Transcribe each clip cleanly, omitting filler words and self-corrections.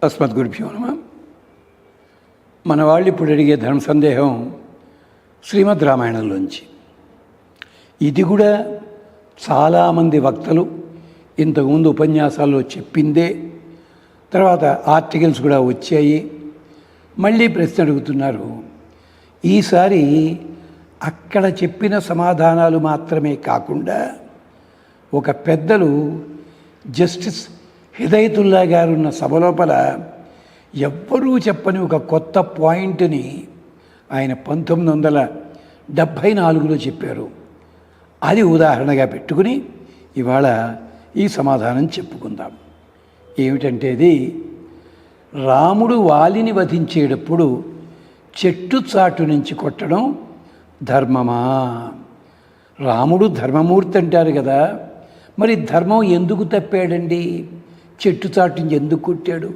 తస్మద్గురుభ్యో నమః. మన వాళ్ళు ఇప్పుడు అడిగే ధర్మ సందేహం శ్రీమద్ రామాయణంలోంచి. ఇది కూడా చాలామంది వక్తలు ఇంతకుముందు ఉపన్యాసాల్లో చెప్పిందే, తర్వాత ఆర్టికల్స్ కూడా వచ్చాయి. మళ్ళీ ప్రశ్న అడుగుతున్నారు. ఈసారి అక్కడ చెప్పిన సమాధానాలు మాత్రమే కాకుండా ఒక పెద్దలు జస్టిస్ హిదయతుల్లా గారు ఉన్న సభ లోపల ఎవ్వరూ చెప్పని ఒక కొత్త పాయింట్ని ఆయన 1974లో చెప్పారు. అది ఉదాహరణగా పెట్టుకుని ఇవాళ ఈ సమాధానం చెప్పుకుందాం. ఏమిటంటే అది రాముడు వాలిని వధించేటప్పుడు చెట్టు చాటు నుంచి కొట్టడం ధర్మమా? రాముడు ధర్మమూర్తి అంటారు కదా, మరి ధర్మం ఎందుకు తప్పాడండి? చెట్టు చాటు నుంచి ఎందుకు కొట్టాడు?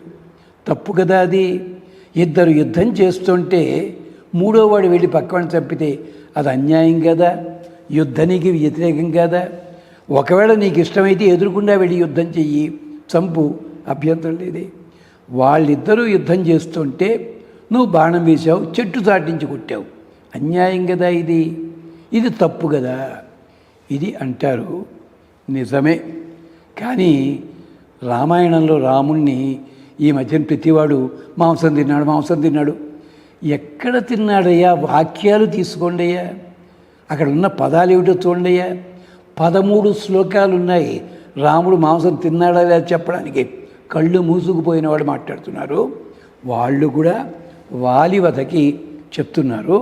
తప్పు కదా అది. ఇద్దరు యుద్ధం చేస్తుంటే మూడోవాడు వెళ్ళి పక్కవాడిని చంపితే అది అన్యాయం కదా, యుద్ధానికి వ్యతిరేకం కదా. ఒకవేళ నీకు ఇష్టమైతే ఎదురుకుండా వెళ్ళి యుద్ధం చెయ్యి, చంపు, అభ్యంతరం లేదే. వాళ్ళిద్దరూ యుద్ధం చేస్తుంటే నువ్వు బాణం వేసావు, చెట్టు చాటించి కొట్టావు, అన్యాయం కదా ఇది తప్పు కదా. ఇది అంటారు, నిజమే. కానీ రామాయణంలో రాముణ్ణి ఈ మధ్యన ప్రతివాడు మాంసం తిన్నాడు. ఎక్కడ తిన్నాడయ్యా? వాక్యాలు తీసుకోండియ్యా, అక్కడ ఉన్న పదాలు ఏమిటో చూడండియ్యా. 13 శ్లోకాలు ఉన్నాయి రాముడు మాంసం తిన్నాడా లేదా చెప్పడానికి. కళ్ళు మూసుకుపోయిన వాడు మాట్లాడుతున్నారు. వాళ్ళు కూడా వాలి వధకి చెప్తున్నారు.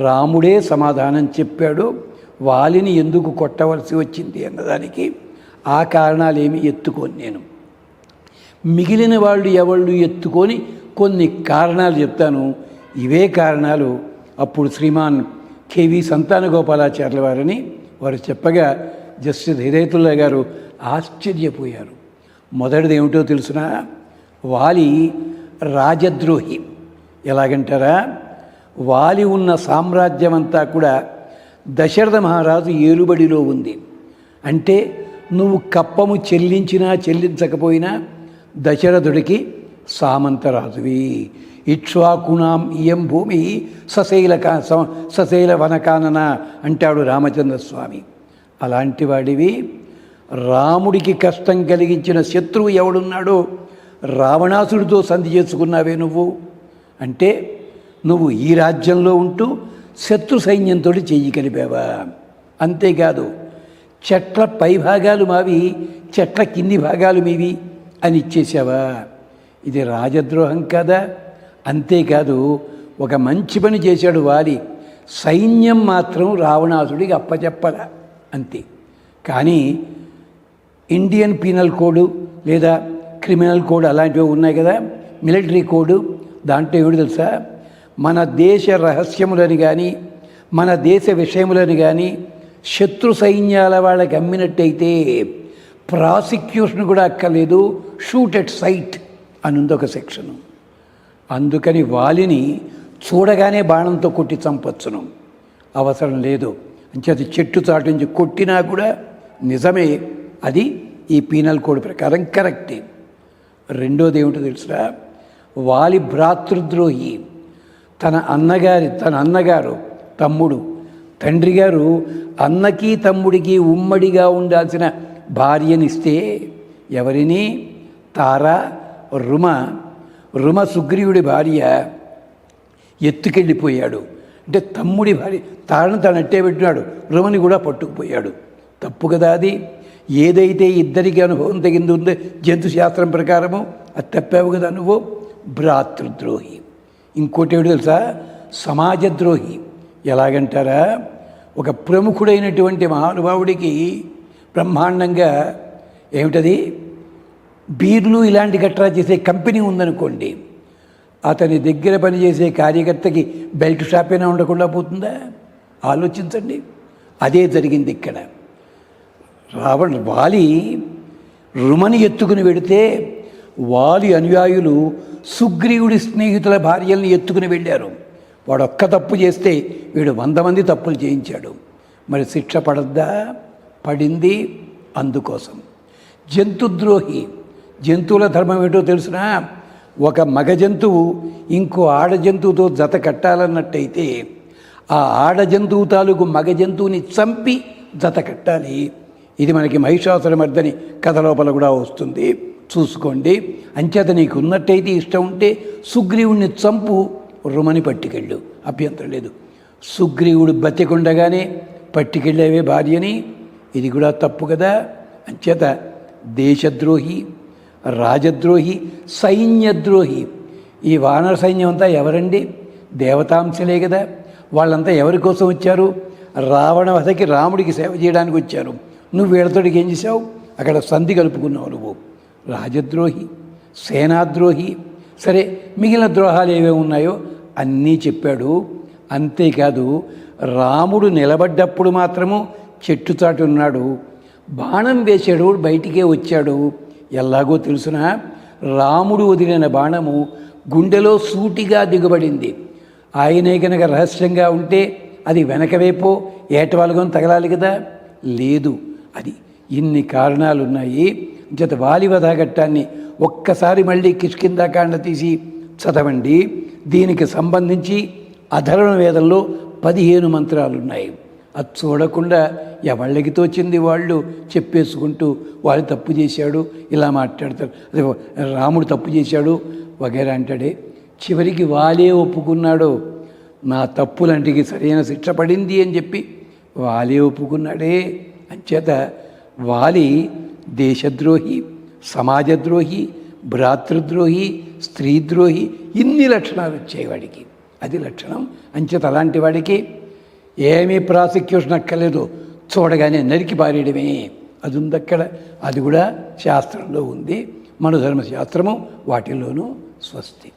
రాముడే సమాధానం చెప్పాడు వాలిని ఎందుకు కొట్టవలసి వచ్చింది అన్నదానికి. ఆ కారణాలేమి ఎత్తుకోని నేను, మిగిలిన వాళ్ళు ఎవళ్ళు ఎత్తుకొని కొన్ని కారణాలు చెప్తాను. ఇవే కారణాలు అప్పుడు శ్రీమాన్ కెవి సంతాన గోపాలాచార్యుల వారని వారు చెప్పగా జస్టిస్ హిదయతుల్లా గారు ఆశ్చర్యపోయారు. మొదటిది ఏమిటో తెలుసునా? వాలి రాజద్రోహి. ఎలాగంటారా? వాలి ఉన్న సామ్రాజ్యం అంతా కూడా దశరథ మహారాజు ఏలుబడిలో ఉంది. అంటే నువ్వు కప్పము చెల్లించినా చెల్లించకపోయినా దశరథుడికి సామంతరాజువి. ఇక్ష్వాకుణాం ఇయం భూమి సశైల వనకానన అంటాడు రామచంద్రస్వామి. అలాంటి వాడివి. రాముడికి కష్టం కలిగించిన శత్రువు ఎవడున్నాడో రావణాసుడితో సంధి చేసుకున్నావే నువ్వు. అంటే నువ్వు ఈ రాజ్యంలో ఉంటూ శత్రు సైన్యంతో చెయ్యి కలిపావా? అంతేకాదు, చెట్ల పై భాగాలు మావి, చెట్ల కింది భాగాలు మీవి అని ఇచ్చేసావా? ఇది రాజద్రోహం కదా. అంతేకాదు, ఒక మంచి పని చేశాడు వాలి. సైన్యం మాత్రం రావణాసుడికి అప్పచెప్పల, అంతే. కానీ ఇండియన్ పీనల్ కోడ్ లేదా క్రిమినల్ కోడ్ అలాంటివి ఉన్నాయి కదా, మిలిటరీ కోడ్. దాంట్లో ఏమిటి తెలుసా? మన దేశ రహస్యములని కానీ మన దేశ విషయములని కానీ శత్రు సైన్యాల వాళ్ళకి అమ్మినట్టయితే ప్రాసిక్యూషన్ కూడా అక్కర్లేదు, షూట్ ఎట్ సైట్ అని ఉంది ఒక సెక్షను. అందుకని వాలిని చూడగానే బాణంతో కొట్టి చంపచ్చును, అవసరం లేదు. అంచేది చెట్టు చాటు నుంచి కొట్టినా కూడా నిజమే, అది ఈ పీనల్ కోడ్ ప్రకారం కరెక్టే. రెండోది ఏమిటో తెలుసురా? వాలి భ్రాతృద్రోహి. తన అన్నగారు తమ్ముడు, తండ్రి గారు అన్నకి తమ్ముడికి ఉమ్మడిగా ఉండాల్సిన భార్యనిస్తే ఎవరిని? తార, రుమ సుగ్రీవుడి భార్య ఎత్తుకెళ్ళిపోయాడు. అంటే తమ్ముడి భార్య తారను తను అట్టే పెట్టినాడు, రుమని కూడా పట్టుకుపోయాడు. తప్పు కదా అది. ఏదైతే ఇద్దరికి అనుభవం తగింది ఉందో జంతు శాస్త్రం ప్రకారము అది తప్పావు కదా నువ్వు. భ్రాతృద్రోహి. ఇంకోటి ఏమిటి తెలుసా? సమాజద్రోహి. ఎలాగంటారా? ఒక ప్రముఖుడైనటువంటి మహానుభావుడికి బ్రహ్మాండంగా ఏమిటది బీర్లు ఇలాంటి గట్రా చేసే కంపెనీ ఉందనుకోండి, అతని దగ్గర పనిచేసే కార్యకర్తకి బెల్ట్ షాప్ అయినా ఉండకుండా పోతుందా? ఆలోచించండి. అదే జరిగింది ఇక్కడ. వాలి రుమని ఎత్తుకుని వెడితే వాలి అనుయాయులు సుగ్రీవుడి స్నేహితుల భార్యల్ని ఎత్తుకుని వెళ్ళారు. వాడు ఒక్క తప్పు చేస్తే వీడు 100 మంది తప్పులు చేయించాడు. మరి శిక్ష పడద్దా? పడింది. అందుకోసం జంతుద్రోహి. జంతువుల ధర్మం ఏంటో తెలుసునా? ఒక మగ జంతువు ఇంకో ఆడ జంతువుతో జత కట్టాలన్నట్టయితే ఆ ఆడ జంతువు తాలూకు మగ జంతువుని చంపి జత కట్టాలి. ఇది మనకి మహిషాసురమర్దని కథ లోపల కూడా వస్తుంది, చూసుకోండి. అంచేత నీకు ఉన్నట్టయితే ఇష్టం ఉంటే సుగ్రీవుడిని చంపు, రుమని పట్టుకెళ్ళు, అభ్యంతరం లేదు. సుగ్రీవుడు బతికుండగానే పట్టుకెళ్ళేవే భార్యని, ఇది కూడా తప్పు కదా. అంచేత దేశద్రోహి, రాజద్రోహి, సైన్యద్రోహి. ఈ వానర సైన్యం అంతా ఎవరండి? దేవతాంశలే కదా. వాళ్ళంతా ఎవరి కోసం వచ్చారు? రావణ వధకి రాముడికి సేవ చేయడానికి వచ్చారు. నువ్వు వీళ్ళతోటికి ఏం చేసావు? అక్కడ సంధి కలుపుకున్నావు నువ్వు. రాజద్రోహి, సేనాద్రోహి. సరే, మిగిలిన ద్రోహాలు ఏవేవి ఉన్నాయో అన్నీ చెప్పాడు. అంతేకాదు, రాముడు నిలబడ్డప్పుడు మాత్రము చెట్టు చాటు ఉన్నాడు, బాణం వేసాడు, బయటికే వచ్చాడు. ఎలాగో తెలుసునా? రాముడు వదిలిన బాణము గుండెలో సూటిగా దిగబడింది. ఆయనే కనుక రహస్యంగా ఉంటే అది వెనకవైపో ఏటవాలుగా తగలాలి కదా. లేదు, అది ఇన్ని కారణాలున్నాయి. జత వాలివధ ఘట్టాన్ని ఒక్కసారి మళ్ళీ కిష్కింధాకాండ తీసి చదవండి. దీనికి సంబంధించి అధర్వణ వేదంలో 15 మంత్రాలున్నాయి. అది చూడకుండా ఎవళ్ళకి తోచింది వాళ్ళు చెప్పేసుకుంటూ వాళ్ళు తప్పు చేశాడు ఇలా మాట్లాడతారు. అదే రాముడు తప్పు చేశాడు వగేరా అంటాడే. చివరికి వాలే ఒప్పుకున్నాడు, నా తప్పులంటికి సరైన శిక్ష పడింది అని చెప్పి వాలే ఒప్పుకున్నాడే. అంచేత వాలి దేశద్రోహి, సమాజద్రోహి, భ్రాతృద్రోహి, స్త్రీద్రోహి, ఇన్ని లక్షణాలు వచ్చాయి వాడికి. అది లక్షణం. అంచేత అలాంటి వాడికి ఏమీ ప్రాసిక్యూషన్ అక్కర్లేదు, చూడగానే నరికి పారేయడమే. అది ఉంది అక్కడ. అది కూడా శాస్త్రంలో ఉంది. మన ధర్మశాస్త్రము వాటిల్లోనూ. స్వస్తి.